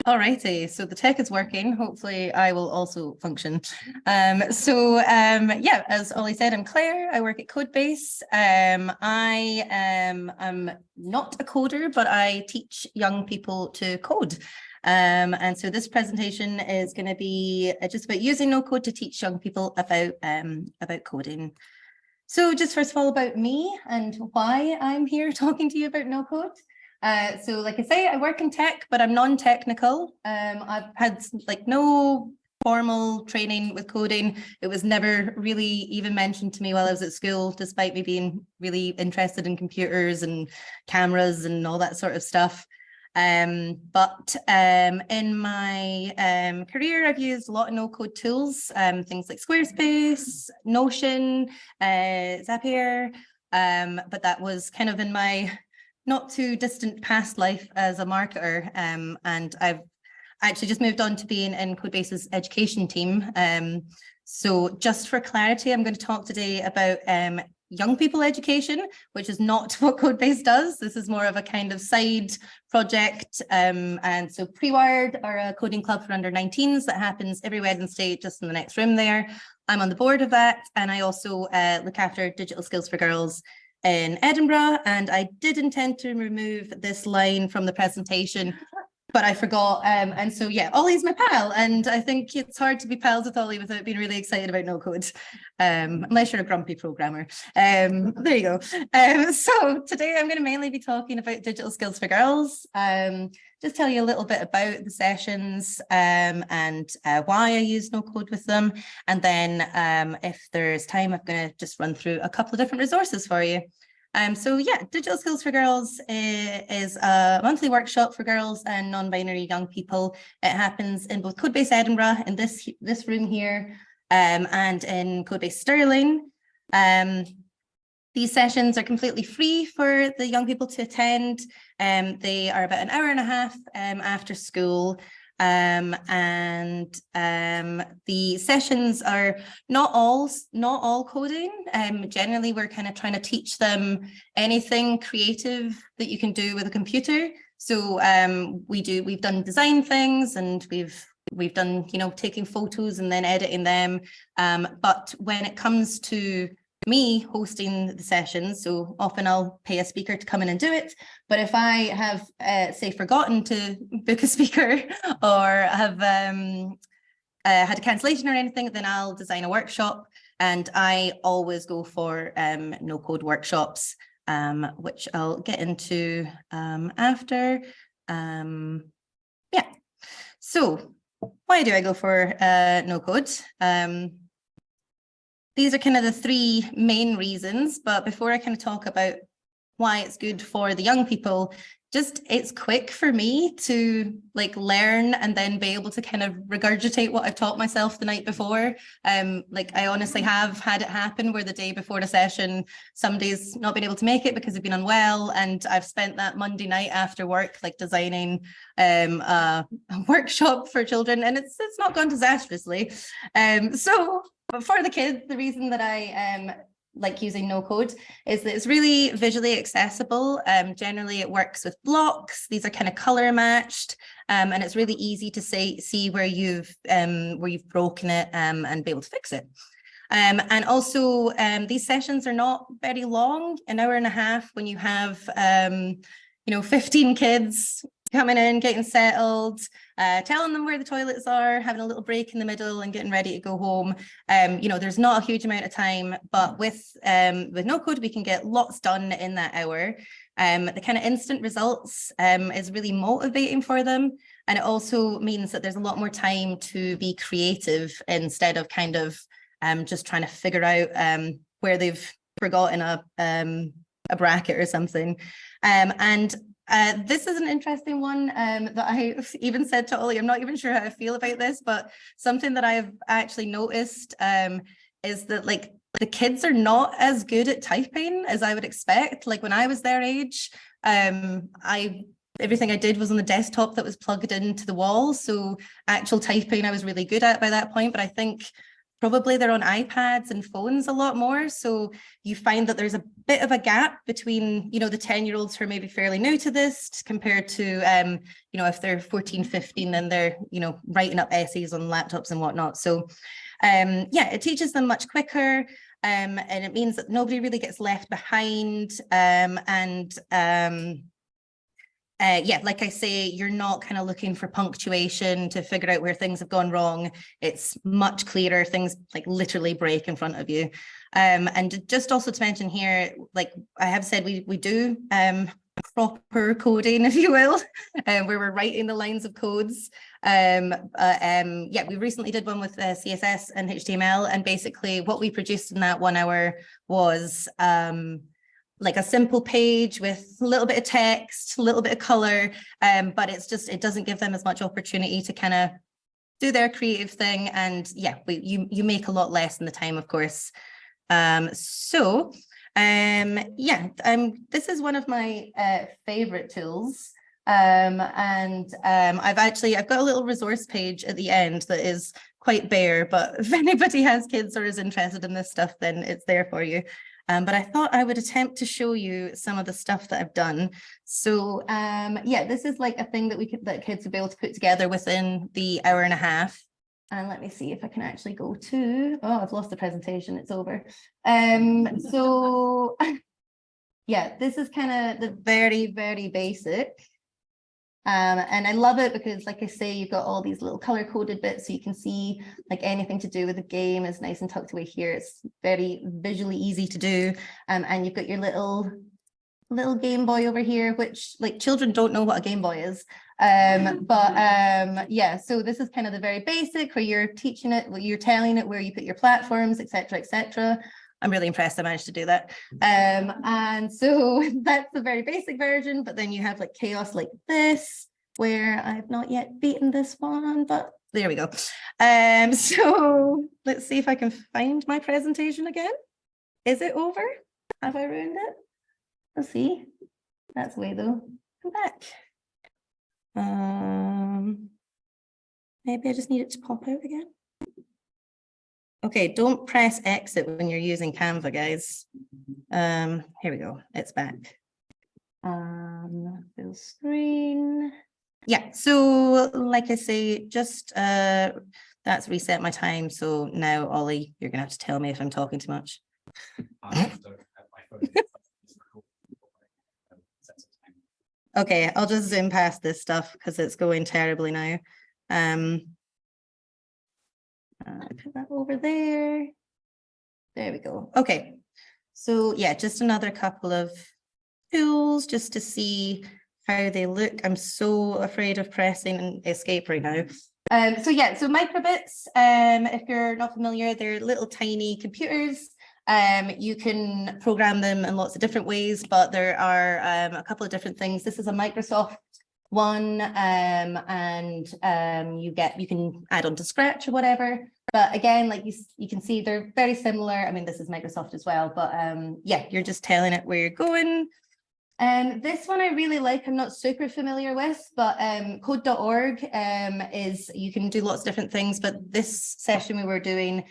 Alrighty, so the tech is working. Hopefully I will also function. Yeah, as Ollie said, I'm Claire. I work at Codebase. I'm not a coder, but I teach young people to code. And so this presentation is going to be just about using no code to teach young people about coding. So just first of all about me and why I'm here talking to you about no code. So like I say, I work in tech, but I'm non-technical. I've had like no formal training with coding. It was never really even mentioned to me while I was at school, despite me being really interested in computers and cameras and all that sort of stuff. But in my career, I've used a lot of no-code tools, things like Squarespace, Notion, Zapier, but that was kind of in my not too distant past life as a marketer, and I've actually just moved on to being in Codebase's education team. So just for clarity, I'm going to talk today about young people education, which is not what Codebase does. This is more of a kind of side project. And so Pre-Wired are a coding club for under 19s that happens every Wednesday just in the next room there. I'm on the board of that, and I also look after digital skills for girls in Edinburgh, and I did intend to remove this line from the presentation, but I forgot. And so, yeah, Ollie's my pal, and I think it's hard to be pals with Ollie without being really excited about no code, unless you're a grumpy programmer. There you go. So today I'm going to mainly be talking about digital skills for girls, just tell you a little bit about the sessions and why I use no code with them. And then if there's time, I'm going to just run through a couple of different resources for you. So yeah, Digital Skills for Girls is a monthly workshop for girls and non-binary young people. It happens in both Codebase Edinburgh, in this room here, and in Codebase Stirling. These sessions are completely free for the young people to attend. They are about an hour and a half after school. The sessions are not all coding. Generally, we're kind of trying to teach them anything creative that you can do with a computer. So we've done design things, and we've done, you know, taking photos and then editing them. But when it comes to me hosting the sessions, so often I'll pay a speaker to come in and do it, but if I have say forgotten to book a speaker or have had a cancellation or anything, then I'll design a workshop, and I always go for no code workshops, which I'll get into after. Yeah, so why do I go for no code? These are kind of the three main reasons, but before I kind of talk about why it's good for the young people, just it's quick for me to like learn and then be able to kind of regurgitate what I've taught myself the night before. Like I honestly have had it happen where the day before the session, somebody's not been able to make it because they've been unwell, and I've spent that Monday night after work like designing a workshop for children, and it's not gone disastrously. But for the kids, the reason that I like using no code is that it's really visually accessible. Generally, it works with blocks. These are kind of color matched, and it's really easy to see where you've broken it and be able to fix it. And also, these sessions are not very long, an hour and a half. When you have 15 kids coming in, getting settled, telling them where the toilets are, having a little break in the middle and getting ready to go home. There's not a huge amount of time, but with no code, we can get lots done in that hour. The kind of instant results is really motivating for them. And it also means that there's a lot more time to be creative instead of kind of just trying to figure out where they've forgotten a bracket or something. This is an interesting one that I even said to Ollie, I'm not even sure how I feel about this, but something that I've actually noticed is that like the kids are not as good at typing as I would expect. Like when I was their age, everything I did was on the desktop that was plugged into the wall. So actual typing I was really good at by that point, but I think probably they're on iPads and phones a lot more. So you find that there's a bit of a gap between, you know, the 10-year-olds who are maybe fairly new to this compared to, you know, if they're 14, 15, then they're, you know, writing up essays on laptops and whatnot. So yeah, it teaches them much quicker. And it means that nobody really gets left behind. Yeah, like I say, you're not kind of looking for punctuation to figure out where things have gone wrong. It's much clearer. Things like literally break in front of you. And just also to mention here, like I have said, we do proper coding, if you will, where we're writing the lines of codes. Yeah, we recently did one with CSS and HTML, and basically what we produced in that 1 hour was like a simple page with a little bit of text, a little bit of color, but it doesn't give them as much opportunity to kind of do their creative thing. And yeah, you make a lot less in the time, of course. Yeah, this is one of my favorite tools. I've got a little resource page at the end that is quite bare, but if anybody has kids or is interested in this stuff, then it's there for you. But I thought I would attempt to show you some of the stuff that I've done. So yeah, this is like a thing that kids will be able to put together within the hour and a half. And let me see if I can actually go to, oh, I've lost the presentation, it's over. So yeah, this is kind of the very, very basic. And I love it because, like I say, you've got all these little color coded bits, so you can see like anything to do with the game is nice and tucked away here. It's very visually easy to do. And you've got your little Game Boy over here, which like children don't know what a Game Boy is. Yeah, so this is kind of the very basic where you're teaching it, you're telling it where you put your platforms, etc., etc. I'm really impressed I managed to do that. And so that's the very basic version, but then you have like chaos like this, where I've not yet beaten this one, but there we go. So let's see if I can find my presentation again. Is it over? Have I ruined it? Let's see. That's way though. Come back. Maybe I just need it to pop out again. Okay, don't press exit when you're using Canva, guys. Here we go, it's back. Full screen. Yeah, so like I say, just that's reset my time. So now, Ollie, you're gonna have to tell me if I'm talking too much. Okay, I'll just zoom past this stuff because it's going terribly now. Put that over there. There we go. Okay, so yeah, just another couple of tools just to see how they look. I'm so afraid of pressing escape right now. So yeah, so microbits, if you're not familiar, they're little tiny computers. You can program them in lots of different ways, but there are a couple of different things. This is a Microsoft one, and you can add on to Scratch or whatever. But again, like you can see, they're very similar. I mean, this is Microsoft as well, but yeah, you're just telling it where you're going. This one I really like, I'm not super familiar with, but code.org is, you can do lots of different things, but this session we were doing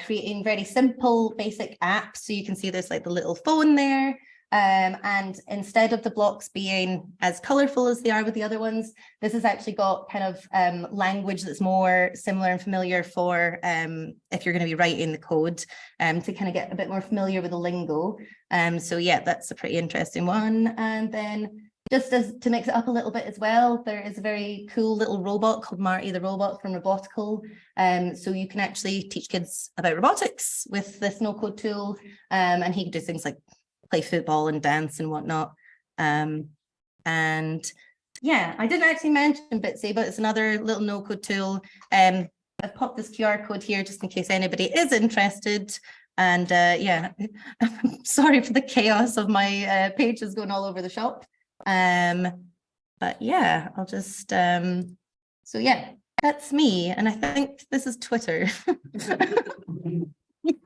creating very simple basic apps. So you can see there's like the little phone there. And instead of the blocks being as colorful as they are with the other ones, this has actually got kind of language that's more similar and familiar for if you're going to be writing the code, to kind of get a bit more familiar with the lingo. So yeah, that's a pretty interesting one. And then just as to mix it up a little bit as well, there is a very cool little robot called Marty the Robot from Robotical. So you can actually teach kids about robotics with this NoCode tool, and he can do things like play football and dance and whatnot. And yeah, I didn't actually mention Bitsy, but it's another little no-code tool. I've popped this QR code here just in case anybody is interested. And yeah, sorry for the chaos of my pages going all over the shop. But yeah, I'll just, so yeah, that's me. And I think this is Twitter.